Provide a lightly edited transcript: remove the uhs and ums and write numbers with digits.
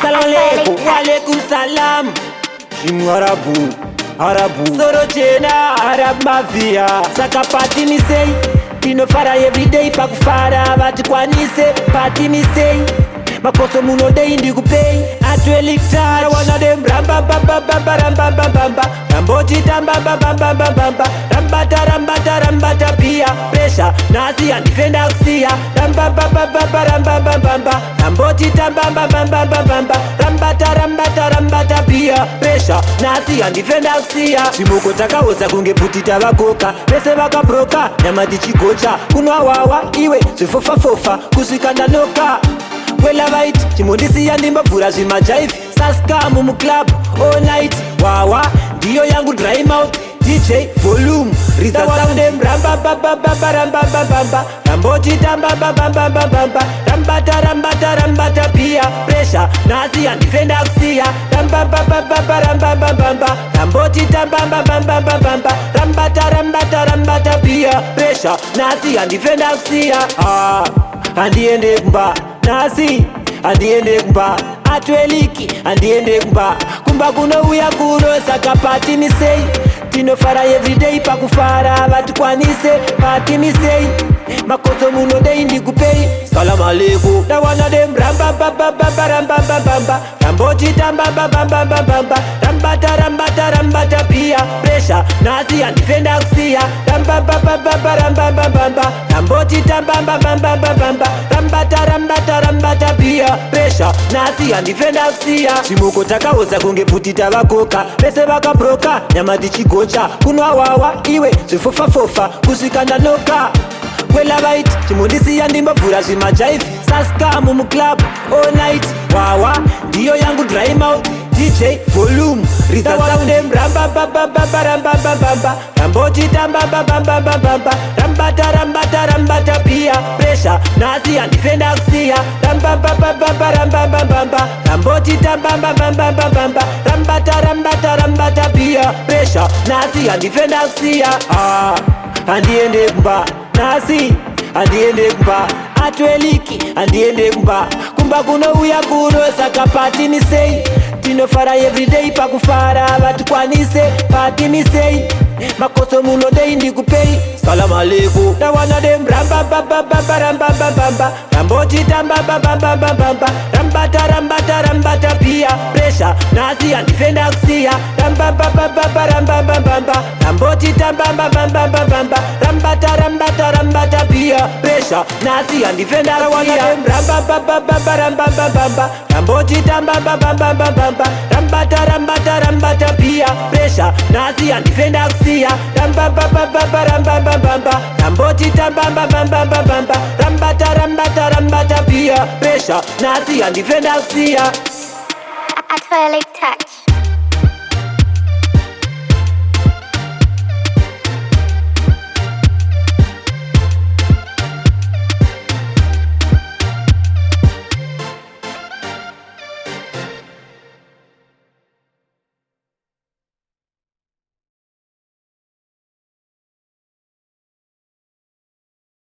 Assalamu alaikum. Wa alaikum salam. Arabu, Arabu. Soro chena, Arab mafia. Saka party ni say. Tino fara everyday pa kufara. Vati kwa nise, party ni say. Makoso muno day indi kupay. Atweli ktara, wana dem ramba bamba bamba ramba bamba bamba. Ramboji tamba bamba bamba bamba. Rambata rambata rambata pia. Pressure, nasi anifenda kusia. Ramba bamba bamba ramba bamba bamba. Ramboji tamba bamba bamba bamba. Rambata rambata rambata pia. Pressure, nasi anifenda kusia. Shimoko takaoza kungeputita vakoka. Pese vakabroka, nyama tichikocha. Kunwa wawa, iwe, zifofa fofa. Kusikanda noka. Well alright, chimondisi ya ndimba vura zimajaivi. Saska mumu club all night. Wawa, ndiyo yangu dry mouth. DJ volume, rita sound em ramba bamba bamba ramba bamba. Ramboji tamba bamba bamba bamba. Rambata rambata rambata pia. Pressure, nasi anifenda kusia. Ramba bamba bamba ramba bamba. Ramboji tamba bamba bamba bamba. Rambata rambata rambata pia. Pressure, nasi anifenda kusia. Andiende kumba nasi, andiende kumba atweliki, andiende kumba kumba kuno uya kuno saka party ni say. Tino fara everyday pa kufara vatu kwa nise party ni say. Makoso muno day indi kupay. Salam alaikum. Da wana dem ramba bamba bamba ramba bamba. Ramboji tamba bamba bamba bamba. Rambata rambata rambata pia. Pressure nasi anifenda kusia. Ramba bamba bamba ramba bamba. Ramboji tamba bamba bamba bamba. Rambata rambata rambata pia. Pressure nasi anifenda kusia. Shimoko takaoza kungeputita vakoka. Pese vakabroka, nyama tichikocha. Kunwa wawa, iwe, zifofa fofa. Kusikanda noka. Well alright, chimondisi ya ndimba vura zimajaivi. Saska mumu club all night. Wawa, ndiyo yangu dry mouth. DJ volume, rita sound em ramba bamba bamba ramba bamba. Ramboji tamba bamba bamba bamba. Rambata rambata rambata pia. Pressure, nasi anifenda kusia. Ramba bamba bamba ramba bamba. Ramboji tamba bamba bamba bamba. Rambata rambata rambata pia. Pressure, nasi anifenda kusia. Andiende kumba nasi, andiende kumba atweliki, andiende kumba kumba kuno uya kuno saka party ni say. Tino fara everyday pa kufara vatu kwa nise party ni say. Makoso muno day indi kupay. Salam alaikum. Da wana dem ramba bamba bamba ramba bamba. Ramboji tamba bamba bamba bamba. Rambata rambata rambata pia. Pressure nasi anifenda kusia. Ramba bamba bamba ramba bamba. Ramboji tamba bamba bamba bamba. Rambata rambata rambata pia. Pressure nasi anifenda kusia. Ramba bamba bamba ramba bamba. Ramboji tamba bamba bamba bamba. Rambata rambata rambata pia. Pressure nasi anifenda kusia. Ramba bamba bamba ramba bamba. Ramboji tamba bamba bamba. Rambata rambata rambata pia. Pressure nasi anifenda kusia. Atwellic touch.